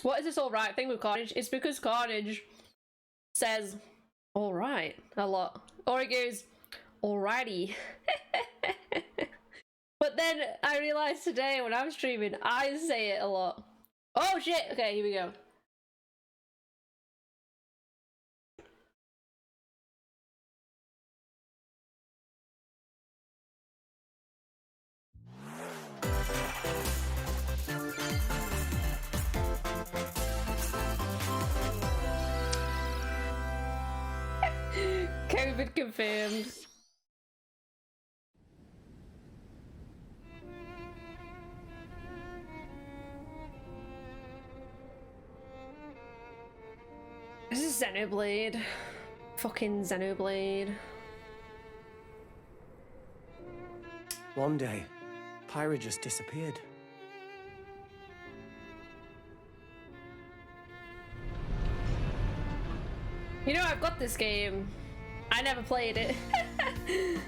What is this alright thing with Carnage? It's because Carnage says alright a lot. Or he goes, alrighty. But then I realized today when I'm streaming, I say it a lot. Oh shit! Okay, here we go. COVID confirmed. This is Xenoblade. Fucking Xenoblade. One day, Pyra just disappeared. You know, I've got this game. I never played it. I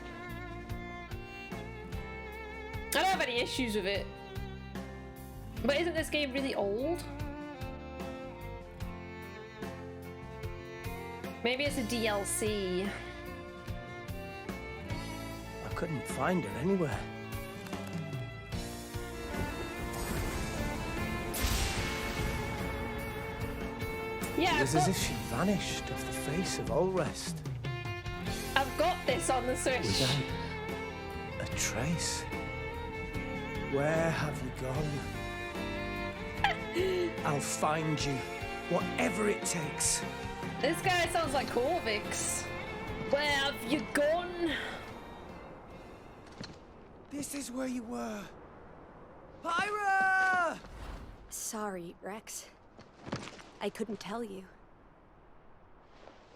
don't have any issues with it. But isn't this game really old? Maybe it's a DLC. I couldn't find her anywhere. Yeah, It was as if she vanished off the face of all rest. I've got this on the Switch. Without a trace. Where have you gone? I'll find you, whatever it takes. This guy sounds like Corvix. Where have you gone? This is where you were. Pyra! Sorry, Rex. I couldn't tell you.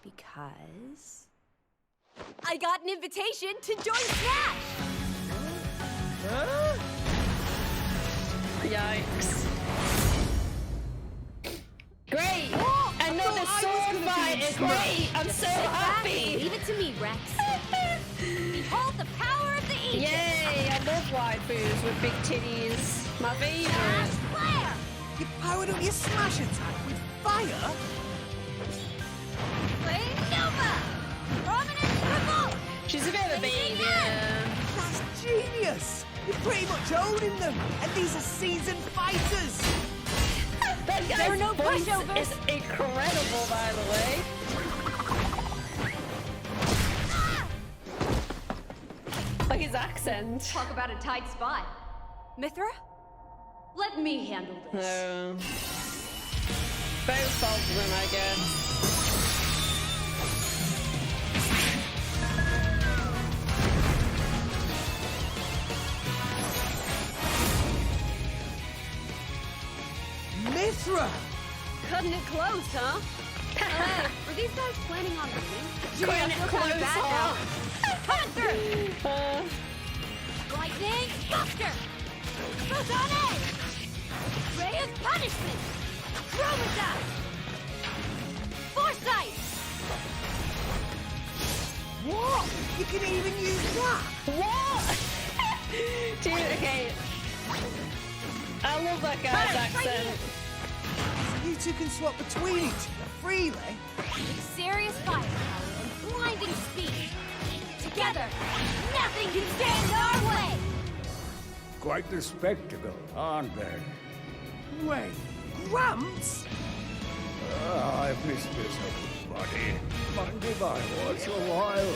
Because... I got an invitation to join Smash! Huh? Yikes. Great! Oh, Another sword fight is great! I'm so happy! Leave it to me, Rex. Behold the power of the Aegis! Yay! I love waifus with big titties. My favorite. Flare! You powered up your smash attack with fire? Flame Nova! Prominence revolt! She's a bit of a baby. Yeah. That's genius! You're pretty much owning them, and these are seasoned fighters! That guy's There are no voice pushovers. is incredible, by the way. Like his accent. Talk about a tight spot. Mithra? Let me handle this. No. Both of them, I guess. Mithra! Cutting it close, huh? Hey, were these guys planning on winning? Cutting it close, huh? Hunter! Lightning Buster! Protone! Ray of Punishment! Chromazone! Foresight! What? You can even use that? What? Dude, okay. I love that guy's accent. You two can swap between each other freely. With serious firepower and blinding speed. Together, nothing can stand our way! Quite the spectacle, aren't they? Wait, Gramps? I've missed this, buddy. Mind if I watch a while?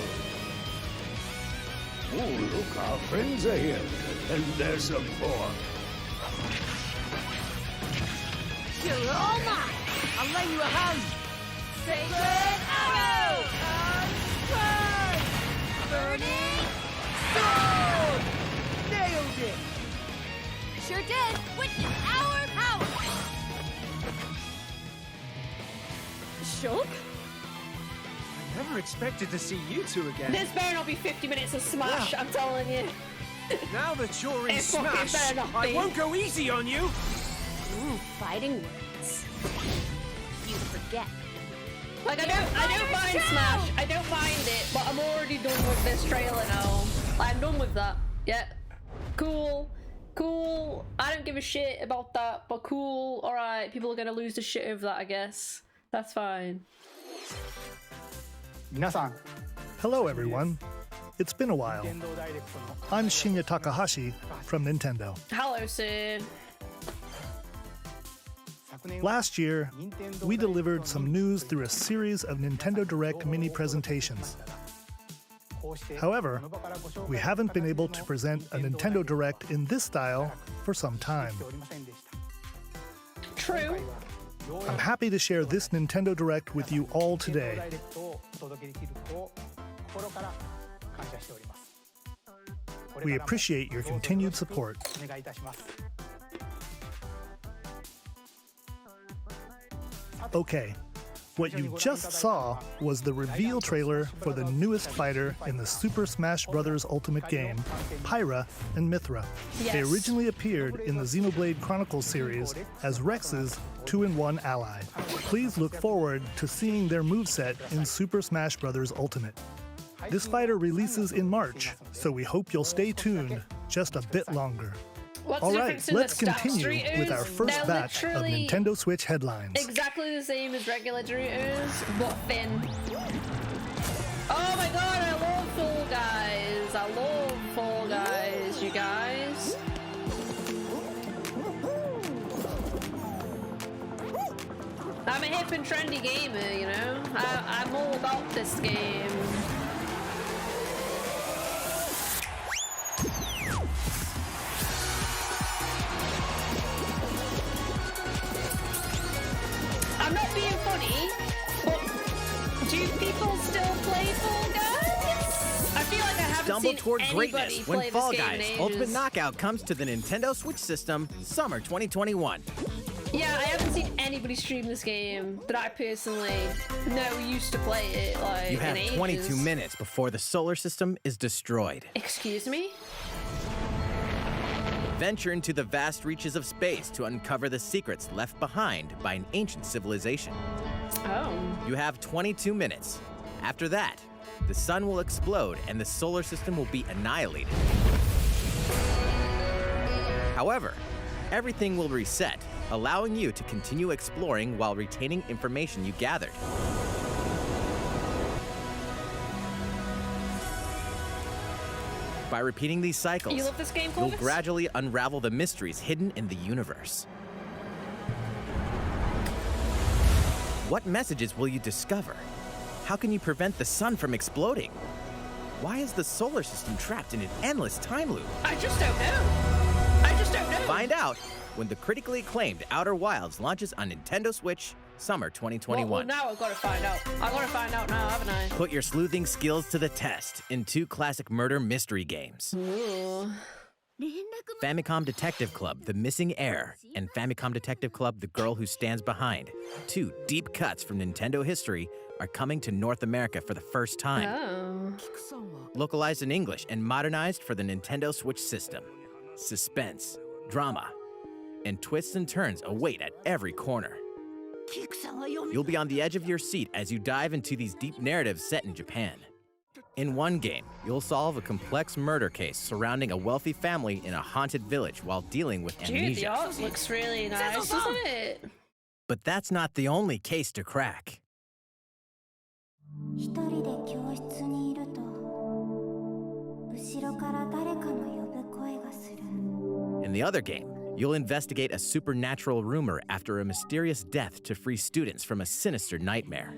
Oh, look, our friends are here. And there's some pork. You're all mine! I'll lend you a hand. Sacred Arrow! Burning Sword! Nailed it! Sure did! Witness our power! Shulk? I never expected to see you two again. This better not be 50 minutes of Smash, I'm telling you. Now that you're in It fucking Smash, better not I be. won't go easy on you. Ooh, fighting words. You forget. Like, I don't mind Smash, I don't mind it, but I'm already done with this trailer now. I'm done with that. Yeah. Cool. Cool. I don't give a shit about that, but cool. Alright, people are gonna lose the shit over that, I guess. That's fine. Hello, everyone. It's been a while. I'm Shinya Takahashi from Nintendo. Hello, Sid. Last year, we delivered some news through a series of Nintendo Direct mini presentations. However, we haven't been able to present a Nintendo Direct in this style for some time. True. I'm happy to share this Nintendo Direct with you all today. We appreciate your continued support. Okay, what you just saw was the reveal trailer for the newest fighter in the Super Smash Bros. Ultimate game, Pyra and Mythra. Yes. They originally appeared in the Xenoblade Chronicles series as Rex's 2-in-1 ally. Please look forward to seeing their moveset in Super Smash Bros. Ultimate. This fighter releases in March, so we hope you'll stay tuned just a bit longer. What's All the right, difference in let's the continue Star with our Streeters? first They're batch of literally Nintendo Switch headlines. exactly the same as regular Doritos, but thin. Oh my god, I love Fall Guys. I love Fall Guys, you guys. I'm a hip and trendy gamer, you know? I'm all about this game. I'm not being funny, but do people still play Fall Guys? I feel like I haven't Stumble seen toward anybody greatness play when Fall this game Guys in ages. Ultimate Knockout comes to the Nintendo Switch system summer 2021. Yeah, I haven't seen anybody stream this game that I personally know used to play it, like, You have in ages. 22 minutes before the solar system is destroyed. Excuse me? Venture into the vast reaches of space to uncover the secrets left behind by an ancient civilization. Oh. You have 22 minutes. After that, the sun will explode and the solar system will be annihilated. However, everything will reset, allowing you to continue exploring while retaining information you gathered. By repeating these cycles, You love this game, you'll Clovis? gradually unravel the mysteries hidden in the universe. What messages will you discover? How can you prevent the sun from exploding? Why is the solar system trapped in an endless time loop? I just don't know. I just don't know. Find out when the critically acclaimed Outer Wilds launches on Nintendo Switch summer 2021. Well, now I've got to find out. I've got to find out now, haven't I? Put your sleuthing skills to the test in 2 classic murder mystery games. Ooh. Famicom Detective Club, The Missing Heir, and Famicom Detective Club, The Girl Who Stands Behind. 2 deep cuts from Nintendo history are coming to North America for the first time. Oh. Localized in English and modernized for the Nintendo Switch system. Suspense, drama, and twists and turns await at every corner. You'll be on the edge of your seat as you dive into these deep narratives set in Japan. In one game, you'll solve a complex murder case surrounding a wealthy family in a haunted village while dealing with Dude, the amnesia. art looks really nice, doesn't it? But that's not the only case to crack. 一人で教室にいると後ろから誰かの呼ぶ声がする In the other game, you'll investigate a supernatural rumor after a mysterious death to free students from a sinister nightmare.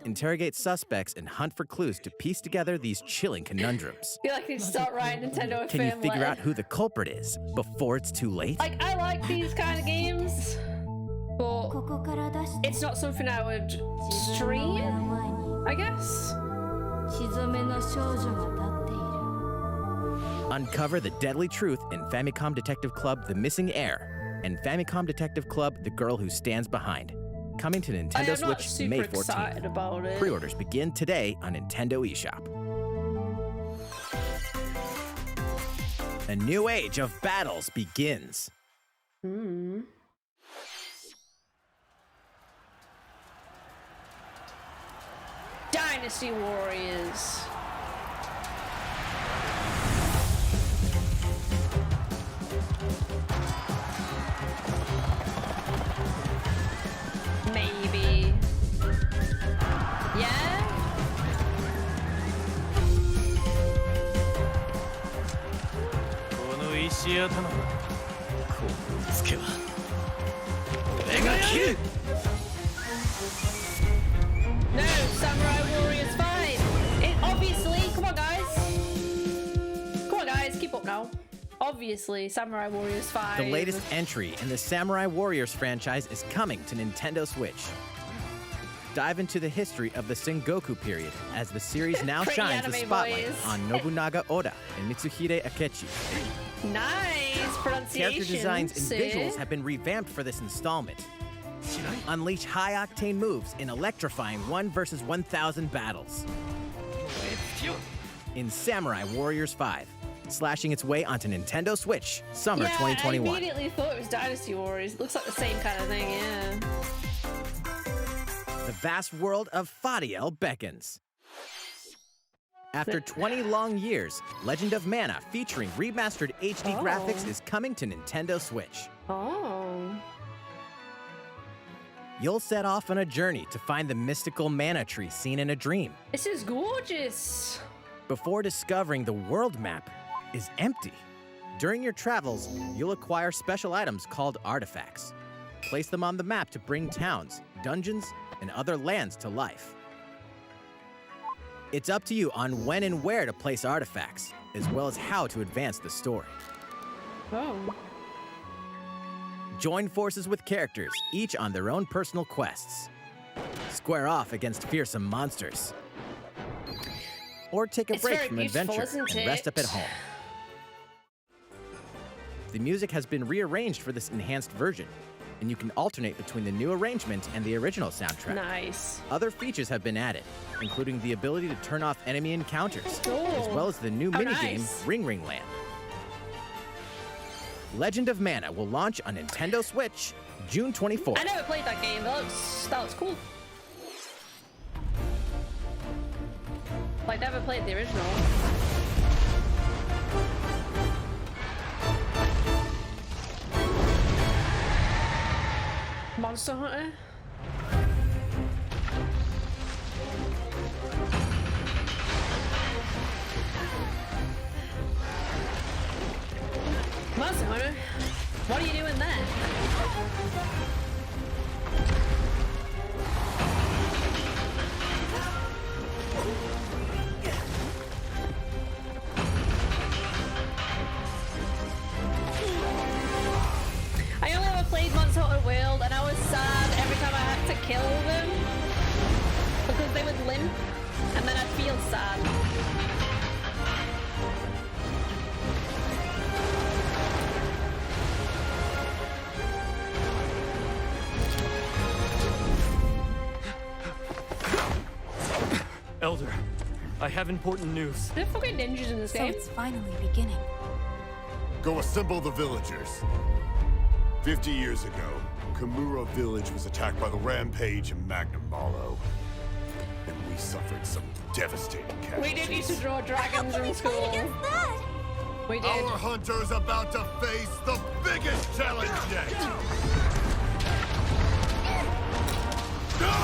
Interrogate suspects and hunt for clues to piece together these chilling conundrums. I feel like I need to start writing Nintendo Can you fan figure letter. out who the culprit is before it's too late? Like, I like these kind of games, but ここから出して it's not something I would stream, I guess. 沈めの少女が立っている Uncover the deadly truth in Famicom Detective Club The Missing Heir and Famicom Detective Club The Girl Who Stands Behind. Coming to I Nintendo am not Switch super May excited 14th. about it. Pre-orders begin today on Nintendo eShop. A new age of battles begins. Dynasty Warriors. No, Samurai Warriors 5! It obviously, come on guys, keep up now. Obviously, Samurai Warriors 5. The latest entry in the Samurai Warriors franchise is coming to Nintendo Switch. Dive into the history of the Sengoku period as the series now shines the spotlight on Nobunaga Oda and Mitsuhide Akechi. Nice pronunciation. Character designs and visuals have been revamped for this installment. Unleash high-octane moves in electrifying 1 versus 1,000 battles. In Samurai Warriors 5, slashing its way onto Nintendo Switch, summer 2021. I immediately thought it was Dynasty Warriors. It looks like the same kind of thing, yeah. The vast world of Fadiel beckons. After 20 long years, Legend of Mana featuring remastered HD graphics is coming to Nintendo Switch. Oh. You'll set off on a journey to find the mystical mana tree seen in a dream. This is gorgeous. Before discovering the world map is empty. During your travels, you'll acquire special items called artifacts. Place them on the map to bring towns, dungeons, and other lands to life. It's up to you on when and where to place artifacts, as well as how to advance the story. Oh. Join forces with characters, each on their own personal quests. Square off against fearsome monsters. Or take a break from adventure and rest up at home. The music has been rearranged for this enhanced version, and you can alternate between the new arrangement and the original soundtrack. Nice. Other features have been added, including the ability to turn off enemy encounters, as well as the new minigame, Ring Ring Land. Legend of Mana will launch on Nintendo Switch June 24th. I never played that game. That looks cool. I never played the original. Monster Hunter? Monster Hunter? What are you doing there? I only ever played Monster Hunter World, and I was sad every time I had to kill them because they would limp, and then I'd feel sad. Elder, I have important news. There are fucking ninjas in this game. So it's finally beginning. Go assemble the villagers. 50 years ago, Kamura village was attacked by the Rampage and Magnum Malo. And we suffered some devastating casualties. We did used to draw dragons in school. That? We did. Our hunter's about to face the biggest challenge yet! No!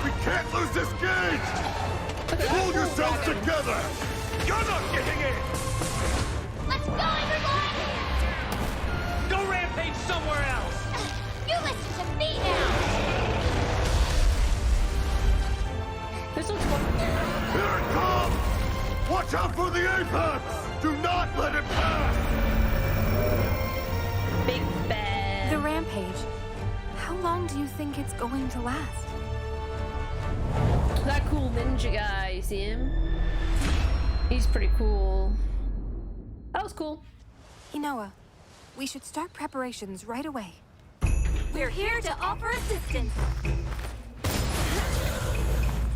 We can't lose this gauge! Pull yourselves together! You're not getting in! Let's go, everyone! Go rampage somewhere else! You listen to me now! This looks fun. Here it comes! Watch out for the apex! Do not let it pass! Big bad. The rampage. How long do you think it's going to last? That cool ninja guy, you see him? He's pretty cool. That was cool. Inoa, we should start preparations right away. We're here to offer assistance.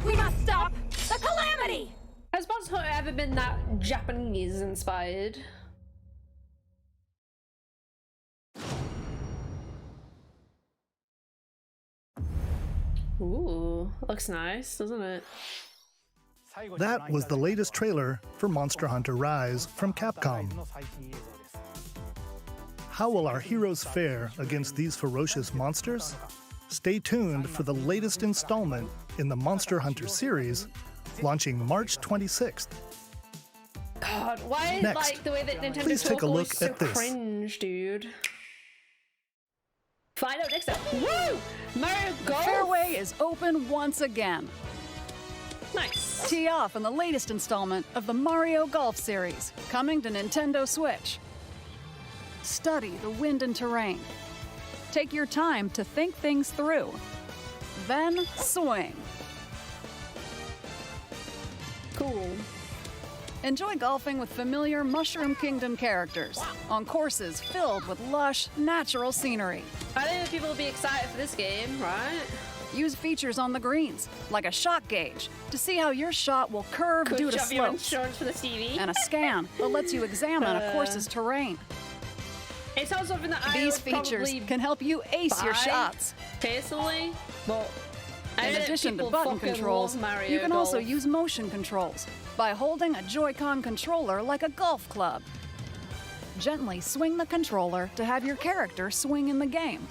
We must stop the calamity! Has Monster Hunter ever been that Japanese inspired? Ooh, looks nice, doesn't it? That was the latest trailer for Monster Hunter Rise from Capcom. How will our heroes fare against these ferocious monsters? Stay tuned for the latest installment in the Monster Hunter series, launching March 26th. God, why is Next, like the way that Nintendo please take talk a always look so at this. cringe, dude? Find out next time. Woo! Mario The Golf. fairway is open once again. Nice. Tee off in the latest installment of the Mario Golf series, coming to Nintendo Switch. Study the wind and terrain. Take your time to think things through. Then swing. Cool. Enjoy golfing with familiar Mushroom Kingdom characters on courses filled with lush, natural scenery. I think people will be excited for this game, right? Use features on the greens, like a shot gauge, to see how your shot will curve Could due to shove your slopes, insurance for the TV. and a scan that lets you examine a course's terrain. It sounds something that I These would features probably can help you ace your buy, shots. personally, but I In know addition to people button fucking controls, love Mario you can also Golf. use motion controls by holding a Joy-Con controller like a golf club. Gently swing the controller to have your character swing in the game,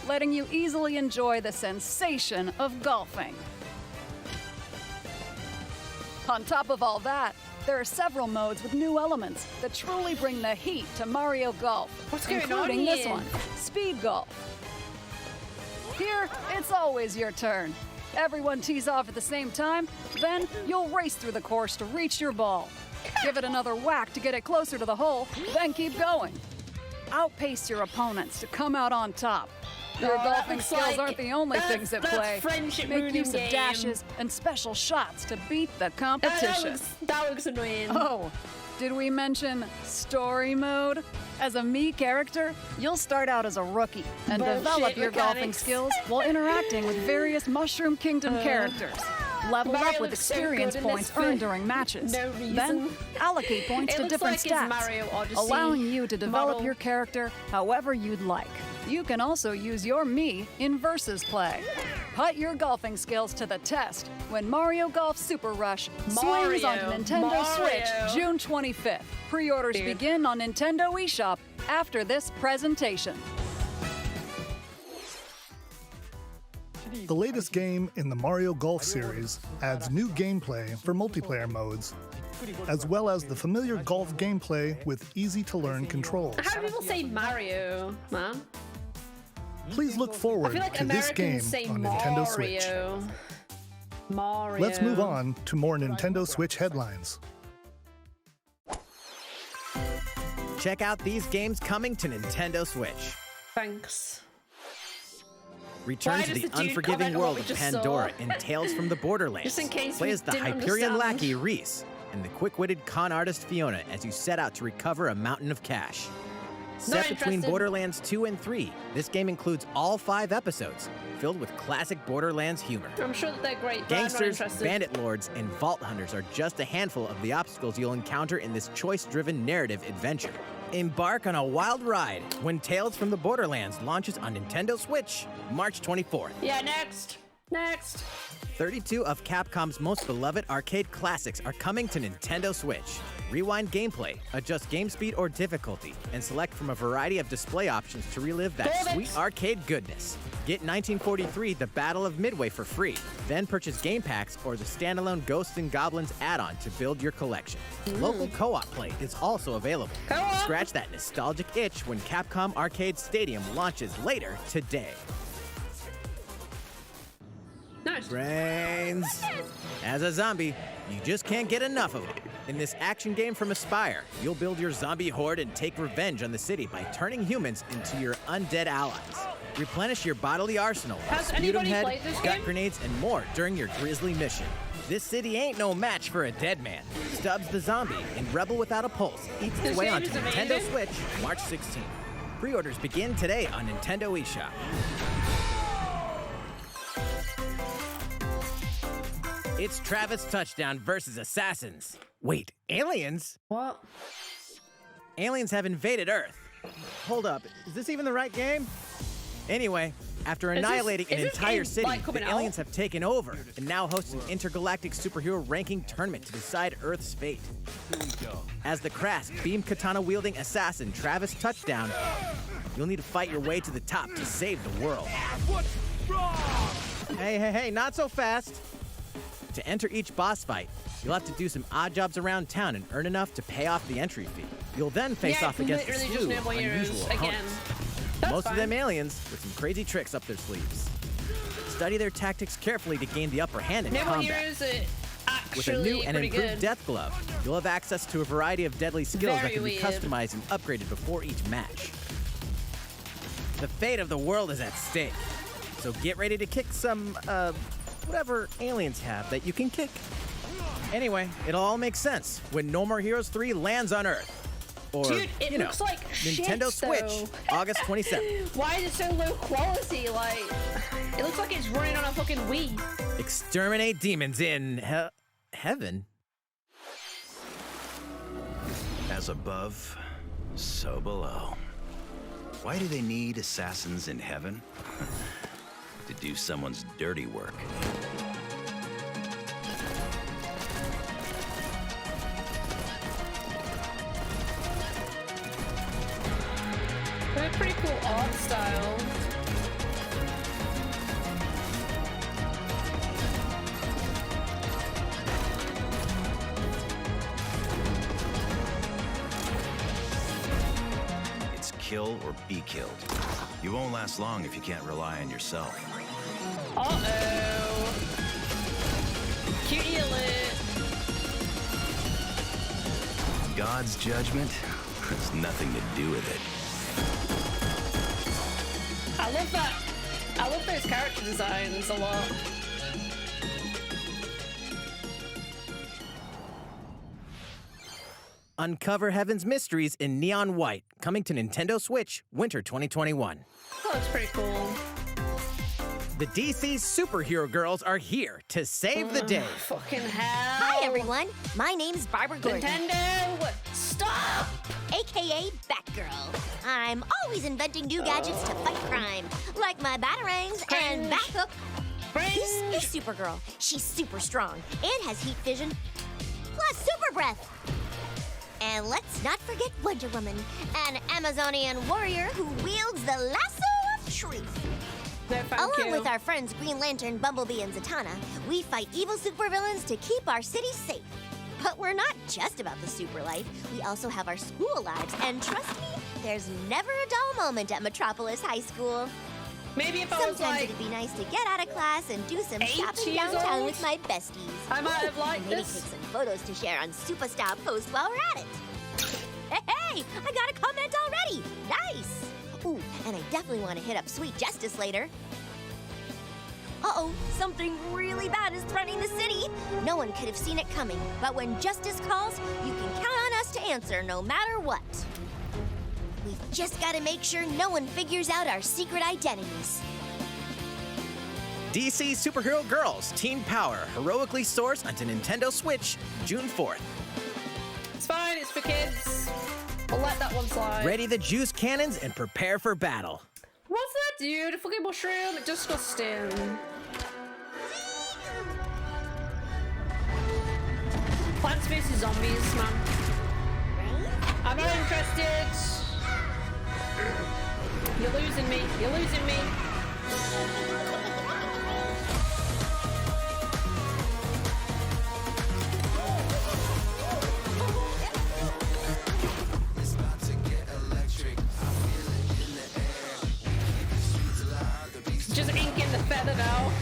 letting you easily enjoy the sensation of golfing. On top of all that, there are several modes with new elements that truly bring the heat to Mario Golf, What's going on including this here? one, Speed Golf. Here, it's always your turn. Everyone tees off at the same time, then you'll race through the course to reach your ball. Give it another whack to get it closer to the hole, then keep going. Outpace your opponents to come out on top. Your Oh, that golfing looks skills like- aren't the only that's- things at that's play. friendship Make ruining use of game. dashes and special shots to beat the competition. That looks annoying. Oh, did we mention story mode? As a Mii character, you'll start out as a rookie and Bullshit develop your golfing mechanics. skills while interacting with various Mushroom Kingdom characters. Level Mario up with looks so experience good in this points for earned during matches. no reason. Then allocate points It to looks different like it's stats, Mario Odyssey allowing you to develop model. your character however you'd like. You can also use your Mii in versus play. Put your golfing skills to the test when Mario Golf Super Rush swings onto Mario. Nintendo Switch Mario. June 25th. Pre-orders Dude. begin on Nintendo eShop after this presentation. The latest game in the Mario Golf series adds new gameplay for multiplayer modes, as well as the familiar golf gameplay with easy-to-learn controls. How do people say Mario, man? Please look I forward feel like to this game Americans say on Mario. Nintendo Switch. Mario. Let's move on to more Nintendo Switch headlines. Check out these games coming to Nintendo Switch. Thanks. Return Why to does the the dude unforgiving comment on what world we of just Pandora saw? in Tales from the Borderlands. Just in case Play we as the didn't Hyperion understand. lackey Reese and the quick-witted con artist Fiona as you set out to recover a mountain of cash. Set between interested. Borderlands 2 and 3, this game includes all 5 episodes, filled with classic Borderlands humor. I'm sure that they're great, but I'm not Gangsters, interested. bandit lords, and vault hunters are just a handful of the obstacles you'll encounter in this choice-driven narrative adventure. Embark on a wild ride when Tales from the Borderlands launches on Nintendo Switch, March 24th. Yeah, next. Next. 32 of Capcom's most beloved arcade classics are coming to Nintendo Switch. Rewind gameplay, adjust game speed or difficulty, and select from a variety of display options to relive that Hold it. sweet arcade goodness. Get 1943 The Battle of Midway for free, then purchase game packs or the standalone Ghosts and Goblins add-on to build your collection. Local co-op play is also available. Co-op? Scratch that nostalgic itch when Capcom Arcade Stadium launches later today. Nice. Brains. As a zombie, you just can't get enough of them. In this action game from Aspyr, you'll build your zombie horde and take revenge on the city by turning humans into your undead allies. Replenish your bodily arsenal with Has sputum anybody head, played this gut game? grenades, and more during your grisly mission. This city ain't no match for a dead man. Stubbs the zombie in Rebel Without a Pulse eats its This way game onto is Nintendo amazing. Switch March 16th. Pre-orders begin today on Nintendo eShop. It's Travis Touchdown versus Assassins. Wait, aliens? What? Aliens have invaded Earth. Hold up, is this even the right game? Anyway, after this- annihilating an is this entire game, city, like, the coming out? aliens have taken over and now host an intergalactic superhero ranking tournament to decide Earth's fate. As the crass, beam katana-wielding assassin Travis Touchdown, you'll need to fight your way to the top to save the world. Hey, not so fast. To enter each boss fight, you'll have to do some odd jobs around town and earn enough to pay off the entry fee. You'll then face off against a slew of unusual opponents. Most of them aliens with some crazy tricks up their sleeves. Study their tactics carefully to gain the upper hand in combat. With a new and improved Death Glove, you'll have access to a variety of deadly skills that can be customized and upgraded before each match. The fate of the world is at stake, so get ready to kick some, whatever aliens have that you can kick. Anyway, it'll all make sense when No More Heroes 3 lands on Earth. Or, dude, it looks like Nintendo shit, Switch, August 27th. Why is it so low quality? Like, it looks like it's running on a fucking Wii. Exterminate demons in heaven. As above, so below. Why do they need assassins in heaven? To do someone's dirty work. They have pretty cool art style. It's kill or be killed. You won't last long if you can't rely on yourself. Uh-oh. Cutie alert. God's judgment has nothing to do with it. I love that. I love those character designs a lot. Uncover Heaven's mysteries in neon white, coming to Nintendo Switch, winter 2021. That looks pretty cool. The DC superhero girls are here to save the day. Fucking hell. Hi, everyone. My name's Barbara Gordon. Nintendo, stop! AKA Batgirl. I'm always inventing new gadgets to fight crime, like my batarangs and Bathook. This is Supergirl. She's super strong and has heat vision, plus super breath. And let's not forget Wonder Woman, an Amazonian warrior who wields the lasso of truth. Along with our friends Green Lantern, Bumblebee, and Zatanna, we fight evil supervillains to keep our city safe. But we're not just about the super life. We also have our school lives, and trust me, there's never a dull moment at Metropolis High School. Maybe if I was Sometimes like it'd be nice to get out of class and do some shopping downtown with my besties. I might have liked maybe this. take some photos to share on Superstar Post while we're at it. Hey, I got a comment already. Nice. Ooh, and I definitely want to hit up Sweet Justice later. Uh-oh, something really bad is threatening the city. No one could have seen it coming, but when justice calls, you can count on us to answer no matter what. We've just got to make sure no one figures out our secret identities. DC Superhero Girls Teen Power heroically soars onto Nintendo Switch June 4th. It's fine, it's for kids. We'll let that one slide. Ready the juice cannons and prepare for battle. What's that, dude? A fucking mushroom? Disgusting. Plants vs. Zombies, man. I'm not interested. You're losing me. You're losing me. Just ink in the feather now.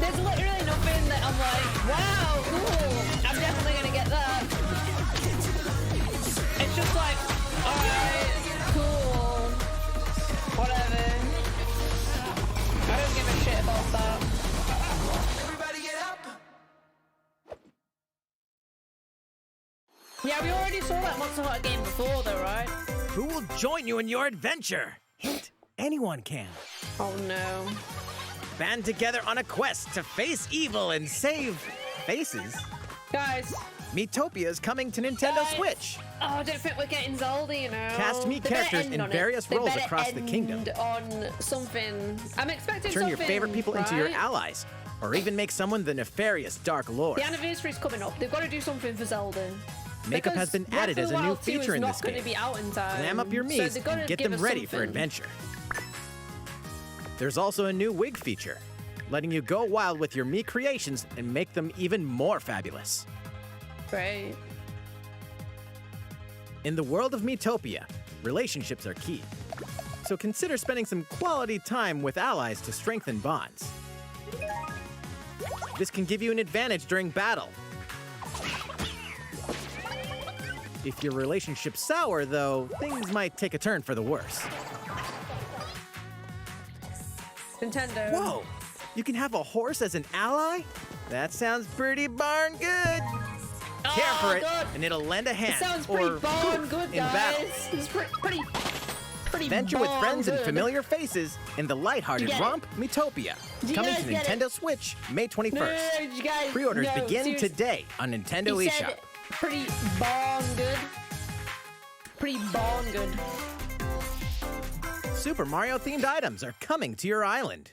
There's literally nothing that I'm like, wow, cool. I'm definitely gonna get that. It's just like, alright. Cool. Whatever. I don't give a shit about that. Everybody get up. Yeah, we already saw that Monster Hunter game before though, right? Who will join you in your adventure? Hint, anyone can. Oh no. Band together on a quest to face evil and save faces. Guys, Miitopia is coming to Nintendo Switch. Oh, I don't think we're getting Zelda, you know. Cast Mii characters in various roles across the kingdom. On something. I'm expecting Turn your favorite people into your right? allies, or even make someone the nefarious Dark Lord. The anniversary's coming up. They've got to do something for Zelda. Makeup has been added as a new feature in this game. Be out in time, Glam up your Miis and get them ready for adventure. There's also a new wig feature, letting you go wild with your Mii creations and make them even more fabulous. Great. In the world of Miitopia, relationships are key. So consider spending some quality time with allies to strengthen bonds. This can give you an advantage during battle. If your relationship's sour, though, things might take a turn for the worse. Nintendo. Whoa! You can have a horse as an ally? That sounds pretty darn good. Care for it, God. and it'll lend a hand. It sounds pretty darn good, in battle. guys. It's pretty Venture with friends good. and familiar faces in the lighthearted romp Miitopia. Coming to Nintendo Switch May 21st. Pre-orders begin today on Nintendo He eShop. said pretty darn good. Pretty darn good. Super Mario themed items are coming to your island.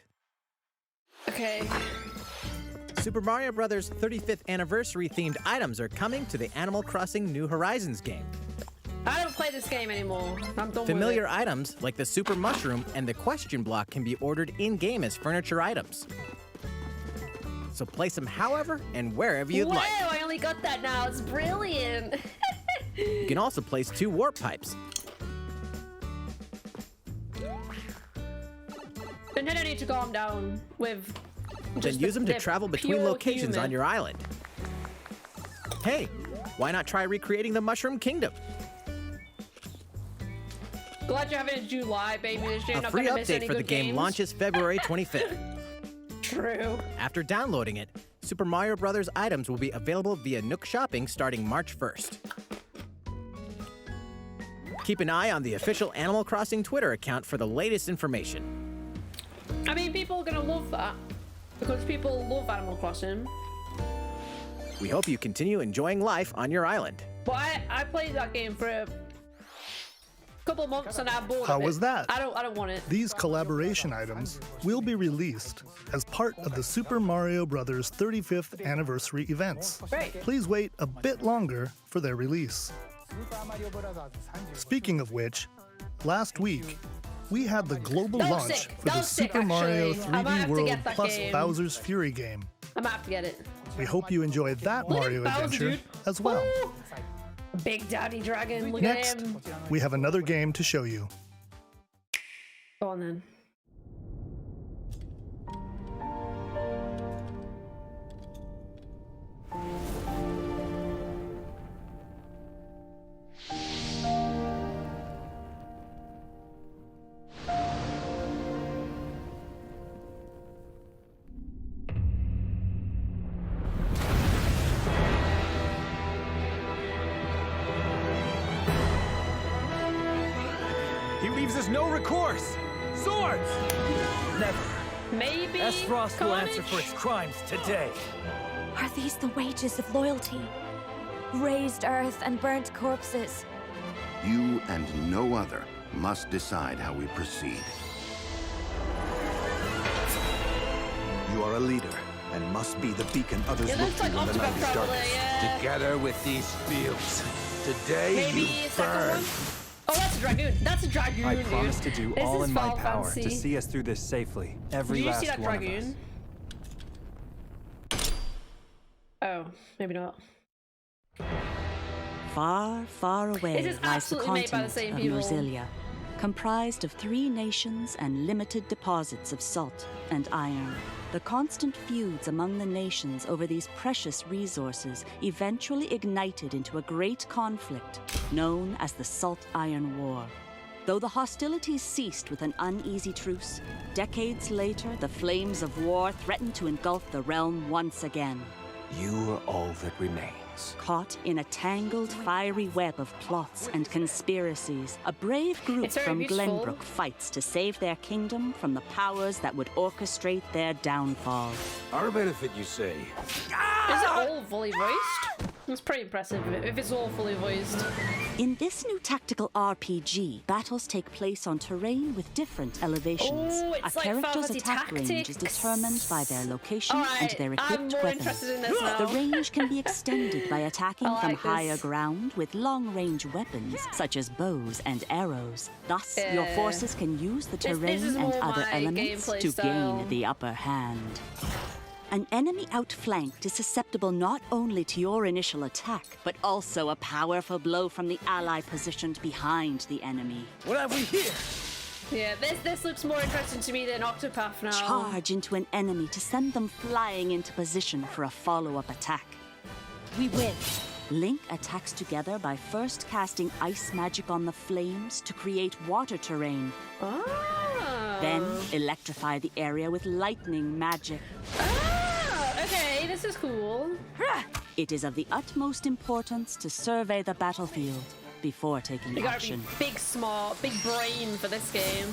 Okay. Super Mario Bros. 35th anniversary themed items are coming to the Animal Crossing New Horizons game. I don't play this game anymore. I'm done Familiar with it. items like the Super Mushroom and the Question Block can be ordered in-game as furniture items. So place them however and wherever you'd like. Wow, I only got that now. It's brilliant. You can also place 2 warp pipes. Nintendo need to calm down with. Then use them to travel between pure locations humor. on your island. Hey, why not try recreating the Mushroom Kingdom? Glad you're having a July, baby. This year, A not free gonna miss update any for the good game games. launches February 25th. True. After downloading it, Super Mario Bros. Items will be available via Nook Shopping starting March 1st. Keep an eye on the official Animal Crossing Twitter account for the latest information. I mean, people are gonna love that because people love Animal Crossing. We hope you continue enjoying life on your island. But I played that game for a couple months and I bought it. How was that? I don't want it. These collaboration items will be released as part of the Super Mario Bros. 35th anniversary events. Right. Please wait a bit longer for their release. Speaking of which, last week, we had the global That was launch sick. for That the was sick, Super Mario actually. I might 3D have to World get that plus game. Bowser's Fury game. I might have to get it. We hope you enjoyed that Look at Mario Bowser, adventure dude. as well. Woo! Big Daddy Dragon. Look Next, at him. we have another game to show you. Go on then. He leaves us no recourse. Swords! Never. Maybe. Frost will Carnage? answer for its crimes today. Are these the wages of loyalty? Raised earth and burnt corpses. You and no other must decide how we proceed. You are a leader and must be the beacon others It look looks to like when the night Octopus is Traveler, darkest. yeah. Together with these fields, today Maybe you a second burn. one? Oh, that's a Dragoon. That's a Dragoon, I dude. promise to do This all is in my Final power Fantasy. to see us through this safely. Every Did you last see that one of us. Dragoon? Oh, maybe not. Far, far away It is lies the absolutely made by the continent same of people. Norzilia, comprised of 3 nations and limited deposits of salt and iron. The constant feuds among the nations over these precious resources eventually ignited into a great conflict known as the Salt Iron War. Though the hostilities ceased with an uneasy truce, decades later the flames of war threatened to engulf the realm once again. You are all that remains. Caught in a tangled, fiery web of plots and conspiracies, a brave group It's very from beautiful. Glenbrook fights to save their kingdom from the powers that would orchestrate their downfall. Our benefit, you say? Is it all fully voiced? It's pretty impressive if it's all fully voiced. In this new tactical RPG, battles take place on terrain with different elevations. Ooh, A it's like character's Final Fantasy attack range is Tactics. determined by their location Alright, and their I'm equipped more weapons. interested in this now. The range can be extended by attacking I from like higher this. ground with long-range weapons, such as bows and arrows. Thus, your forces can use the This terrain is and more other my elements gameplay to style. gain the upper hand. An enemy outflanked is susceptible not only to your initial attack, but also a powerful blow from the ally positioned behind the enemy. What have we here? Yeah, this looks more interesting to me than Octopath now. Charge into an enemy to send them flying into position for a follow-up attack. We win. Link attacks together by first casting ice magic on the flames to create water terrain. Ah. Then electrify the area with lightning magic. Okay, this is cool. It is of the utmost importance to survey the battlefield before taking You gotta action. be big, smart, big brain for this game.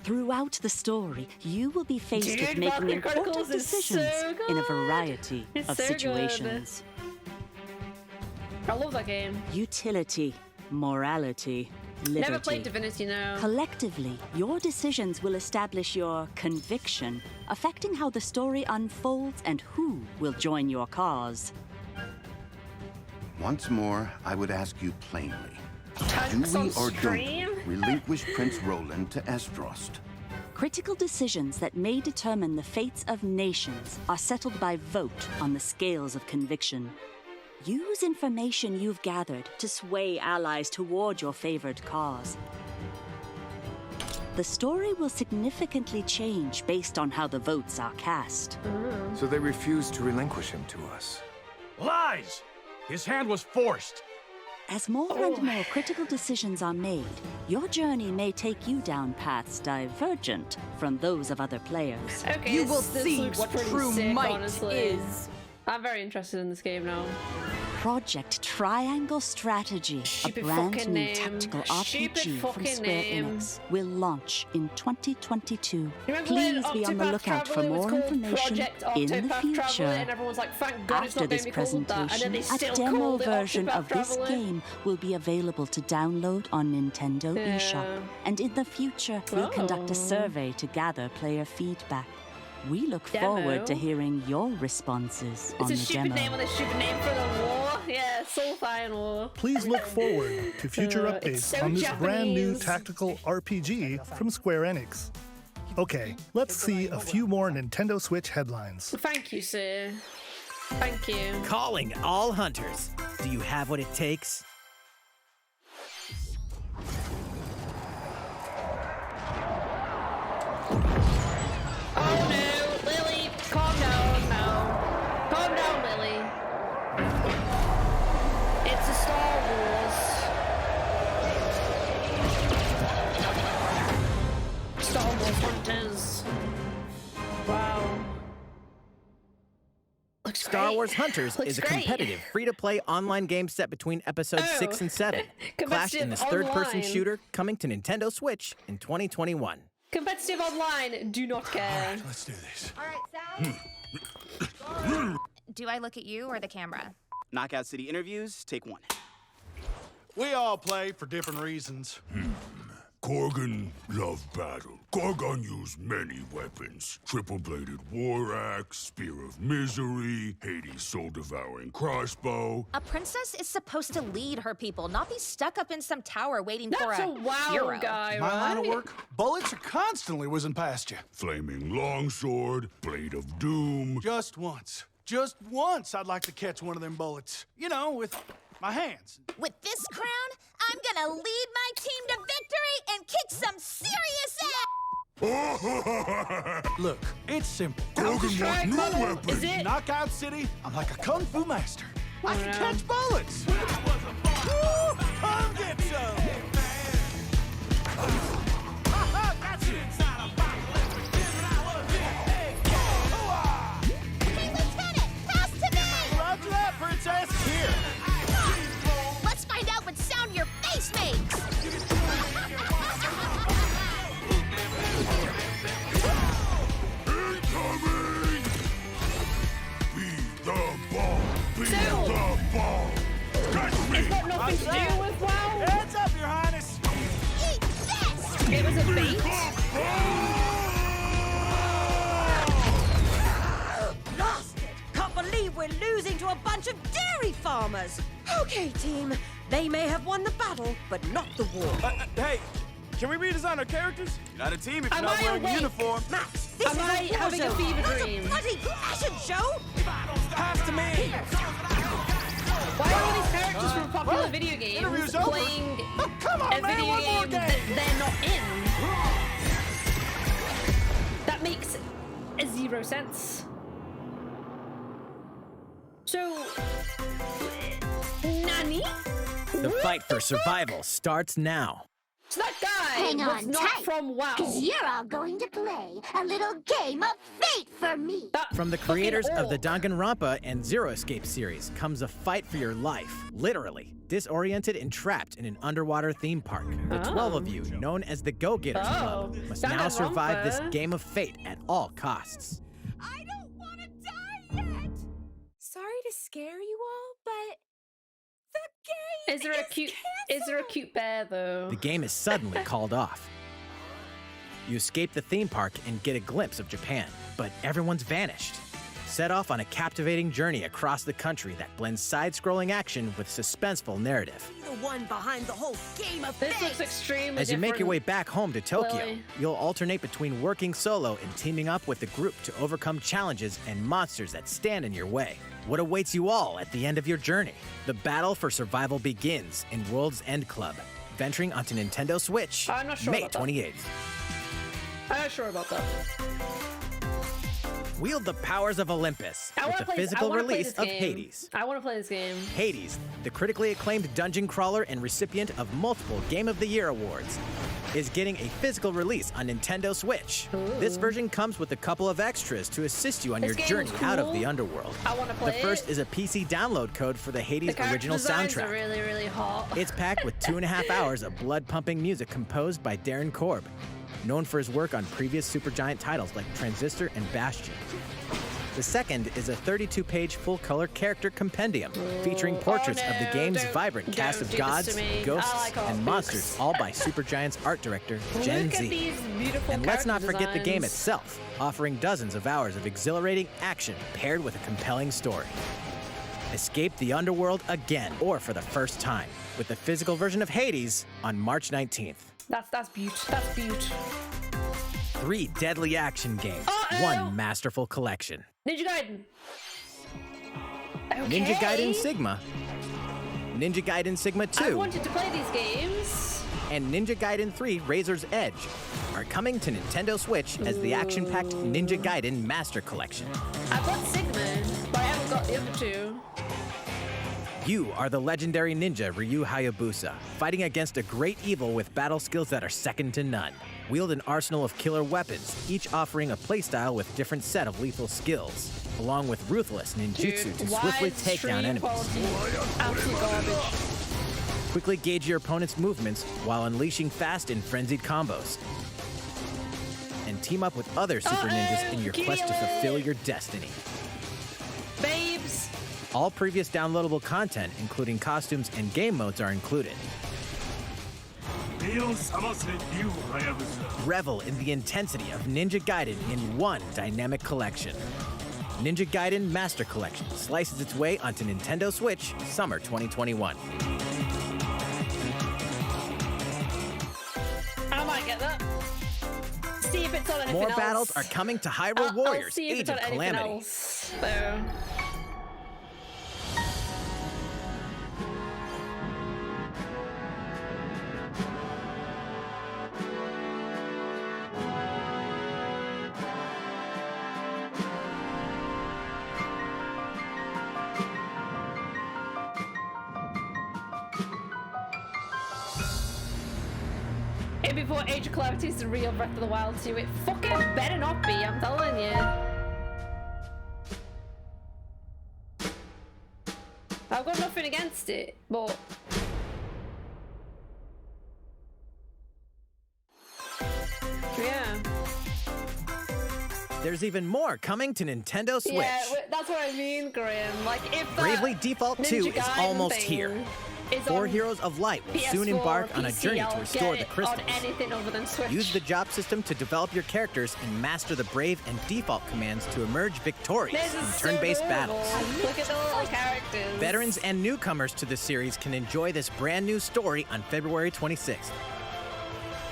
Throughout the story, you will be faced with Dude, making Valkyrie important Chronicles is decisions so in a good. variety It's of so good. situations. I love that game. Utility, morality, liberty. Never played Divinity, no. Collectively, your decisions will establish your conviction, affecting how the story unfolds and who will join your cause. Once more, I would ask you plainly. Tanks Do we on or don't stream? we relinquish Prince Roland to Esdrost? Critical decisions that may determine the fates of nations are settled by vote on the scales of conviction. Use information you've gathered to sway allies toward your favored cause. The story will significantly change based on how the votes are cast. So they refused to relinquish him to us. Lies! His hand was forced. As more and more critical decisions are made, your journey may take you down paths divergent from those of other players. Okay, You will this see looks what pretty true sick, might honestly. is. I'm very interested in this game now. Project Triangle Strategy, Stupid a brand fucking new name. tactical Stupid RPG from fucking Square name. Enix, will launch in 2022. Remember when Please be on the Octopath lookout for Traveler was more called information Project in the Octopath Traveler, future. and everyone's like, thank God it's After not going this to be called that. And then presentation, they a still demo called it version Octopath of this Traveler. game will be available to download on Nintendo Yeah. eShop. And in the future, we'll conduct Oh. a survey to gather player feedback. We look Demo? forward to hearing your responses on It's a the stupid demo. name on a stupid name for the war. Yeah, Soul Fire War. Please look forward to future It's updates so on this brand new Japanese. tactical RPG from Square Enix. Okay, let's see a few more Nintendo Switch headlines. Thank you, sir. Thank you. Calling all hunters. Do you have what it takes? Oh no, Lily, calm down now. Calm down, Lily. It's a Star Wars. Star Wars Hunters. Wow. Looks Star great. Wars Hunters Looks is a great. competitive, free-to-play online game set between episodes Oh. 6 and 7. Clashed in this Competitive third-person online. shooter coming to Nintendo Switch in 2021. Competitive online, do not care. Let's do this. All right, Sal. Do I look at you or the camera? Knockout City interviews, take one. We all play for different reasons. Korgan loved battle. Korgan used many weapons. Triple-bladed war axe, spear of misery, Hades' soul-devouring crossbow. A princess is supposed to lead her people, not be stuck up in some tower waiting for That's a a wow hero. guy, My line of right? work, bullets are constantly whizzing past you. Flaming longsword, blade of doom. Just once I'd like to catch one of them bullets. You know, with my hands. With this crown, I'm gonna lead my team to victory and kick some serious ass! Look, it's simple. Korgan wants new weapons. Is it? Knockout City, I'm like a kung fu master. I can no. catch bullets. Woo! Come get some. Got you. Hey, Lieutenant, pass to me! Roger that, princess. Here. Let's find out what sound your face makes! It was a bait? Lost it! Can't believe we're losing to a bunch of dairy farmers! Okay, team. They may have won the battle, but not the war. Hey, can we redesign our characters? You're not a team if you're Am not I wearing a awake? uniform. Max, this Am is I a war having a zone, fever not dream? a bloody fashion show! Pass to me! Why are all these characters from popular video games Interview's over. playing Come on, a man, video one more game game. that they're not in? That makes zero sense. So, Nani? The fight for survival starts now. So that guy Hang was on not tight, from WoW. Cause you're all going to play a little game of fate for me. From the creators of the Danganronpa and Zero Escape series comes a fight for your life, literally. Disoriented and trapped in an underwater theme park. The 12 of you, known as the Go-Getters Club, must now survive this game of fate at all costs. I don't want to die yet. Sorry to scare you all, but the game Is there a cute bear though? The game is suddenly called off. You escape the theme park and get a glimpse of Japan, but everyone's vanished. Set off on a captivating journey across the country that blends side-scrolling action with suspenseful narrative. The one behind the whole game of This looks extremely As you make your way back home to Tokyo, Lily. you'll alternate between working solo and teaming up with the group to overcome challenges and monsters that stand in your way. What awaits you all at the end of your journey? The battle for survival begins in World's End Club, venturing onto Nintendo Switch, I'm not sure May about that. 28th. I'm not sure about that. Wield the powers of Olympus with the physical release of Hades. I want to play this game. Hades, the critically acclaimed dungeon crawler and recipient of multiple Game of the Year awards, is getting a physical release on Nintendo Switch. This version comes with a couple of extras to assist you on This your game journey looks out of cool. the underworld. I want to play The first is a PC download code for the Hades The character original designs soundtrack. are really, really hot. It's packed with 2.5 hours of blood-pumping music composed by Darren Korb, known for his work on previous Supergiant titles like Transistor and Bastion. The second is a 32-page full-color character compendium featuring portraits of the game's vibrant cast of do this gods, to me. ghosts, I like art and books. monsters, all by Supergiant's art director, Gen Look Z. at these beautiful And let's not character forget the game designs. itself, offering dozens of hours of exhilarating action paired with a compelling story. Escape the underworld again, or for the first time, with the physical version of Hades on March 19th. That's beaut. That's beaut. 3 deadly action games, one masterful collection. Ninja Gaiden. Okay. Ninja Gaiden Sigma, Ninja Gaiden Sigma 2, I wanted to play these games. and Ninja Gaiden 3 Razor's Edge are coming to Nintendo Switch as the action-packed Ninja Gaiden Master Collection. I've got Sigma, but I haven't got the other two. You are the legendary ninja Ryu Hayabusa, fighting against a great evil with battle skills that are second to none. Wield an arsenal of killer weapons, each offering a playstyle with different set of lethal skills, along with ruthless ninjutsu to swiftly take down enemies. Absolute garbage. Quickly gauge your opponent's movements while unleashing fast and frenzied combos. And team up with other super ninjas in your quest to fulfill your destiny. Babes. All previous downloadable content, including costumes and game modes, are included. Revel in the intensity of Ninja Gaiden in one dynamic collection. Ninja Gaiden Master Collection slices its way onto Nintendo Switch summer 2021. I might get that. See if it's on anything More else. battles are coming to Hyrule Warriors, I'll see if Age it's on of anything Calamity. else, though. And before Age of Calamity is the real Breath of the Wild 2, it fucking better not be, I'm telling you. I've got nothing against it, but... Yeah. There's even more coming to Nintendo Switch. Yeah, that's what I mean, Graham. Like, if that Bravely Default 2 Ninja is Gaiden almost thing here. is Four on Heroes of Light will PS4 soon embark on a PC, journey I'll to restore get the it crystals. on anything other than Switch. Use the job system to develop your characters and master the brave and default commands to emerge victorious This in is so turn-based adorable. battles. Look at the little characters. Veterans and newcomers to the series can enjoy this brand new story on February 26th.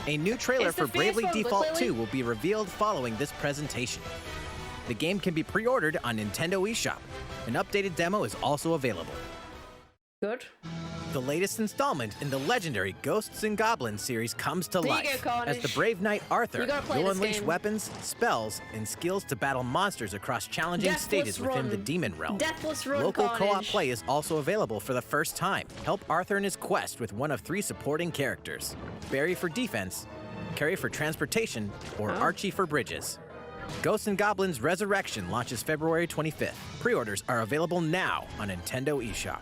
A new trailer It's the for Bravely fierce one, Default Lily. 2 will be revealed following this presentation. The game can be pre-ordered on Nintendo eShop. An updated demo is also available. Good. The latest installment in the legendary Ghosts and Goblins series comes to There you life go, Carnage. as the brave knight Arthur You gotta play will this unleash game. weapons, spells, and skills to battle monsters across challenging Deathless stages within the Run. demon realm. Deathless Run, Local co-op Carnage. play is also available for the first time. Help Arthur in his quest with one of 3 supporting characters: Barry for defense, Carrie for transportation, or Oh. Archie for bridges. Ghosts and Goblins Resurrection launches February 25th. Pre-orders are available now on Nintendo eShop.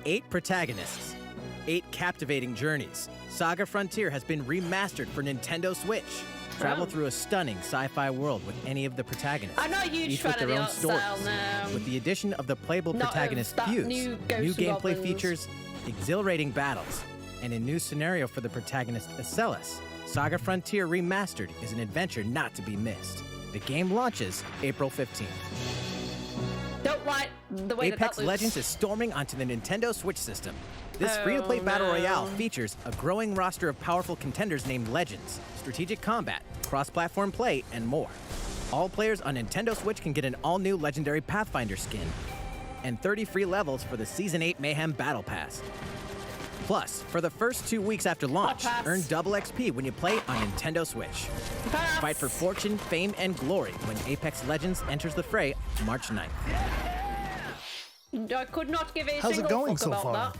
8 protagonists, 8 captivating journeys. Saga Frontier has been remastered for Nintendo Switch. Travel Oh. through a stunning sci-fi world with any of the protagonists. I'm not a huge each fan with of their the own art stories. style now. With the addition of the playable Not of protagonist that fuse, new Ghosts and gameplay Goblins. features, exhilarating battles, and a new scenario for the protagonist Acellus. Saga Frontier Remastered is an adventure not to be missed. The game launches April 15th. Don't like the way Apex that looks. Legends is storming onto the Nintendo Switch system. This Oh, free-to-play battle no. royale features a growing roster of powerful contenders named Legends, strategic combat, cross-platform play, and more. All players on Nintendo Switch can get an all-new legendary Pathfinder skin, and 30 free levels for the Season 8 Mayhem Battle Pass. Plus, for the first 2 weeks after launch, Pass. earn double XP when you play on Nintendo Switch. Pass. Fight for fortune, fame, and glory when Apex Legends enters the fray March 9th. I could not give a How's it single going fuck so about far? that.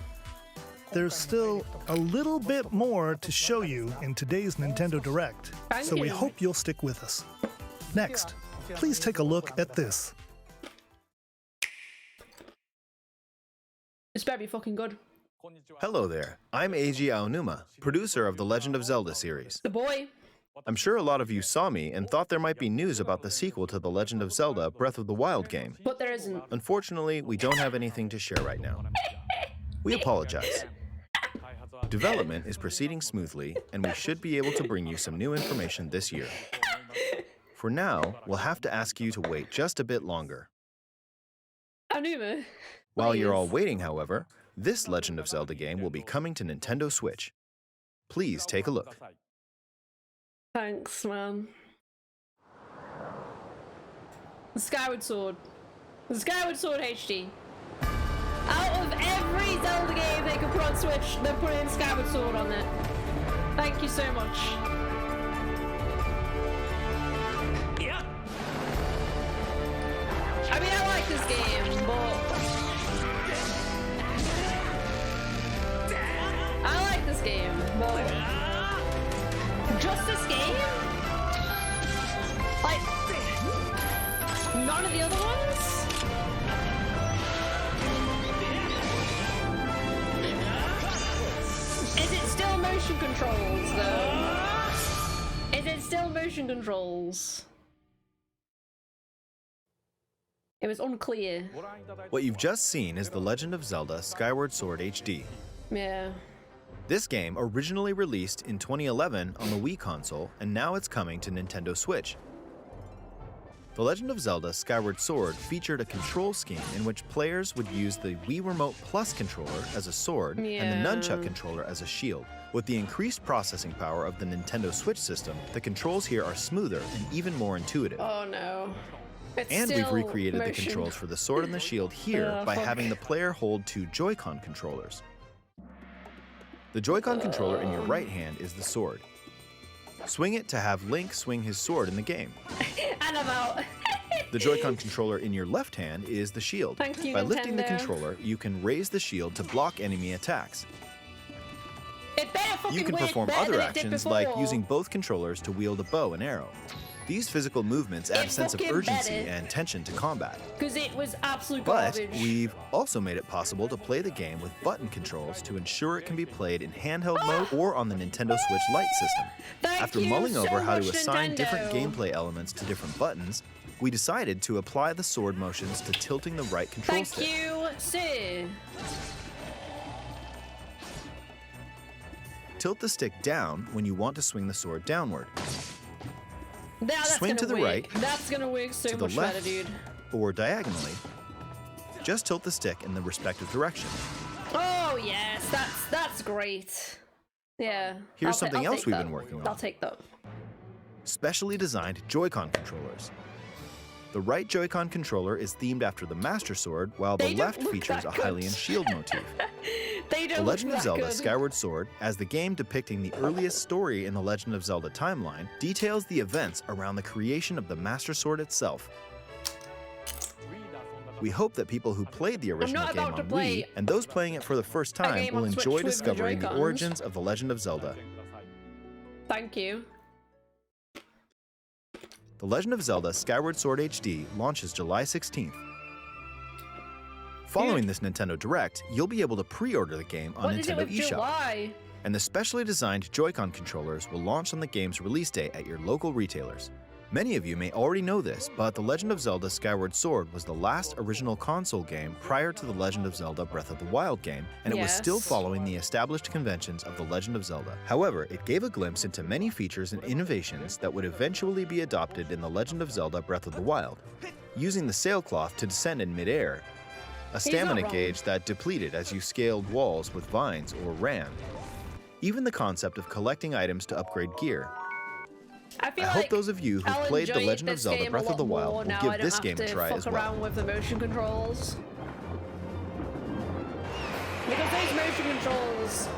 There's still a little bit more to show you in today's Nintendo Direct, Thank so we you. hope you'll stick with us. Next, please take a look at this. This better be fucking good. Hello there, I'm Eiji Aonuma, producer of the Legend of Zelda series. The boy. I'm sure a lot of you saw me and thought there might be news about the sequel to the Legend of Zelda Breath of the Wild game. But there isn't. Unfortunately, we don't have anything to share right now. We apologize. Development is proceeding smoothly, and we should be able to bring you some new information this year. For now, we'll have to ask you to wait just a bit longer. Anuma. While you're all waiting, however, this Legend of Zelda game will be coming to Nintendo Switch. Please take a look. Thanks, man. The Skyward Sword. The Skyward Sword HD. Out of every Zelda game they could put on Switch, they're putting Skyward Sword on it. Thank you so much. Yeah. I mean, I like this game, but I like this game, but just this game? Like, none of the other ones? Is it still motion controls, though? Is it still motion controls? It was unclear. What you've just seen is The Legend of Zelda Skyward Sword HD. Yeah. This game originally released in 2011 on the Wii console, and now it's coming to Nintendo Switch. The Legend of Zelda Skyward Sword featured a control scheme in which players would use the Wii Remote Plus controller as a sword and the Nunchuck controller as a shield. With the increased processing power of the Nintendo Switch system, the controls here are smoother and even more intuitive. Oh no. It's And we've still recreated the motion. controls for the sword and the shield here by fuck. having the player hold 2 Joy-Con controllers. The Joy-Con controller in your right hand is the sword. Swing it to have Link swing his sword in the game. And I'm out. The Joy-Con controller in your left hand is the shield. Thank you, By lifting the Nintendo. controller, you can raise the shield to block enemy attacks. It better fucking You can work perform better other than it did actions before. like using both controllers to wield a bow and arrow. These physical movements add a sense of fucking urgency better. and tension to combat. Because it was absolute But garbage. we've also made it possible to play the game with button controls to ensure it can be played in handheld mode or on the Nintendo Switch Lite system. Thank After you mulling so over how to much, assign different Nintendo. gameplay elements to different buttons, we decided to apply the sword motions to tilting the right control stick. Thank you, sir. Tilt the stick down when you want to swing the sword downward. Now that's Swing gonna to the work. right, That's gonna work so to the much left, better, dude. or diagonally. Just tilt the stick in the respective direction. Oh yes, that's great. Yeah. Here's something else we've been working on. I'll take that. Specially designed Joy-Con controllers. The right Joy-Con controller is themed after the Master Sword, while the left features a Hylian shield motif. The Legend of Zelda Skyward Sword, as the game depicting the earliest story in the Legend of Zelda timeline, details the events around the creation of the Master Sword itself. We hope that people who played the original game on Wii, and those playing it for the first time, will enjoy discovering the origins of the Legend of Zelda. Thank you. The Legend of Zelda Skyward Sword HD launches July 16th. Following this Nintendo Direct, you'll be able to pre-order the game on Nintendo eShop. July? And the specially designed Joy-Con controllers will launch on the game's release date at your local retailers. Many of you may already know this, but The Legend of Zelda Skyward Sword was the last original console game prior to The Legend of Zelda Breath of the Wild game, and it was still following the established conventions of The Legend of Zelda. However, it gave a glimpse into many features and innovations that would eventually be adopted in The Legend of Zelda Breath of the Wild. Using the sailcloth to descend in midair, a stamina gauge that depleted as you scaled walls with vines or ran. Even the concept of collecting items to upgrade gear. I hope those of you who played The Legend of Zelda Breath of the Wild will give this game a try as well. Around with the motion controls. Because those motion controls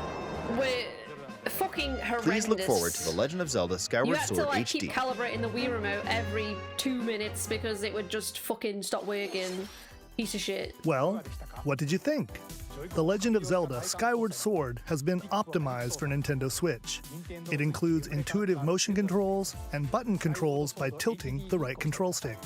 were fucking horrendous. Please look forward to The Legend of Zelda Skyward Sword HD. You had to keep calibrating the Wii remote every 2 minutes because it would just fucking stop working. Piece of shit. Well, what did you think? The Legend of Zelda Skyward Sword has been optimized for Nintendo Switch. It includes intuitive motion controls and button controls by tilting the right control stick.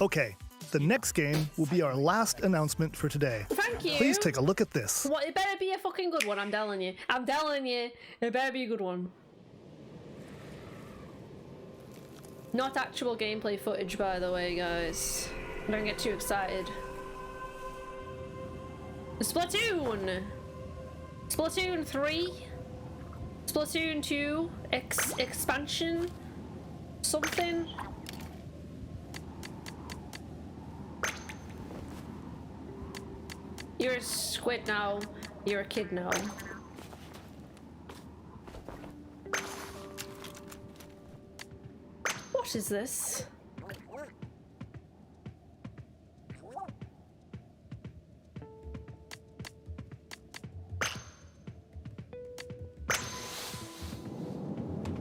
Okay, the next game will be our last announcement for today. Thank you. Please take a look at this. What, it better be a fucking good one, I'm telling you. I'm telling you, it better be a good one. Not actual gameplay footage, by the way, guys. Don't get too excited. Splatoon! Splatoon 3? Splatoon 2? Expansion? Something? You're a squid now. You're a kid now. What is this?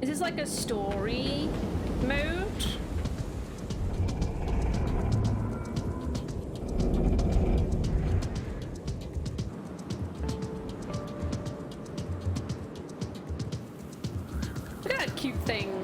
Is this like a story mode? Look at that cute thing.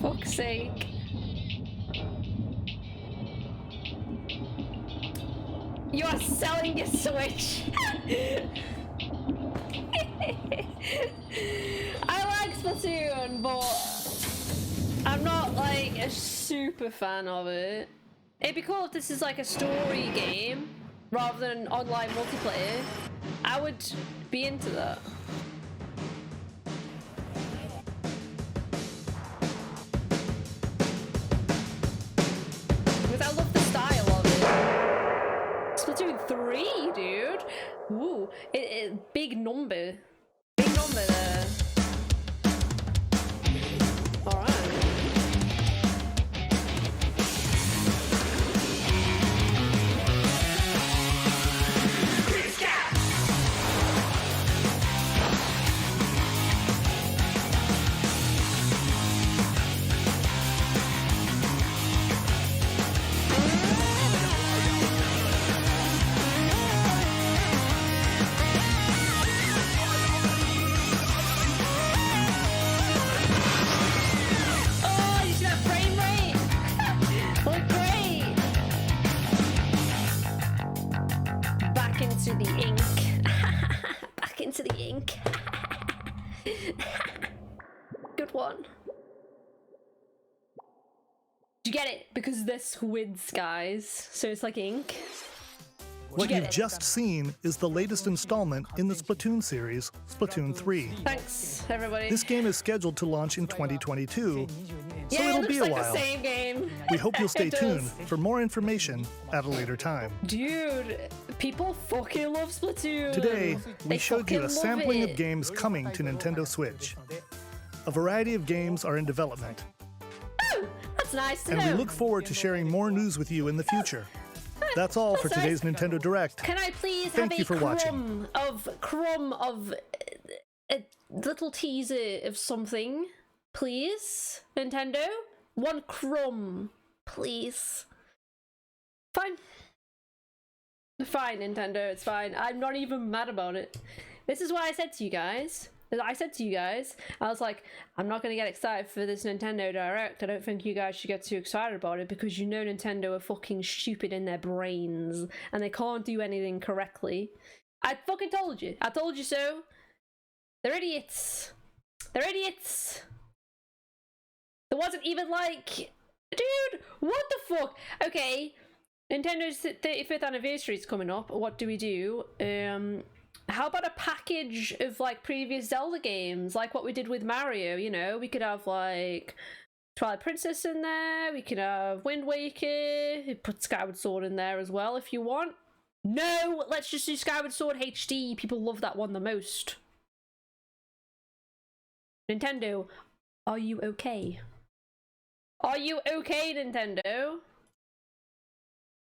Fuck's sake. You are selling your Switch. I like Splatoon, but I'm not like a super fan of it. It'd be cool if this is like a story game rather than online multiplayer. I would be into that. Because I love the style of it. Splatoon 3, dude. Ooh, big number. Big number there. Alright. you get it? Because they're squids, guys. So it's like ink. What you've just seen is the latest installment in the Splatoon series, Splatoon 3. Thanks, everybody. This game is scheduled to launch in 2022, so yeah, it'll it be a looks like while. the same game. We hope you'll stay It does. tuned for more information at a later time. Dude, people fucking love Splatoon. Today, we They showed you fucking a sampling love of it. games coming to Nintendo Switch. A variety of games are in development, Oh, that's nice to and know. we look forward to sharing more news with you in the future. That's all for today's Nintendo Direct. Can I please Thank have you a for watching. crumb of a little teaser of something, please, Nintendo? One crumb, please. Fine. Fine, Nintendo, it's fine. I'm not even mad about it. This is why I said to you guys, I was like, I'm not going to get excited for this Nintendo Direct. I don't think you guys should get too excited about it because you know Nintendo are fucking stupid in their brains and they can't do anything correctly. I fucking told you. I told you so. They're idiots. They're idiots. There wasn't even like... Dude, what the fuck? Okay, Nintendo's 35th anniversary is coming up. What do we do? How about a package of like previous Zelda games, like what we did with Mario? You know, we could have like Twilight Princess in there. We could have Wind Waker. Put Skyward Sword in there as well if you want. No, let's just do Skyward Sword HD. People love that one the most. Nintendo, are you okay? Are you okay, Nintendo?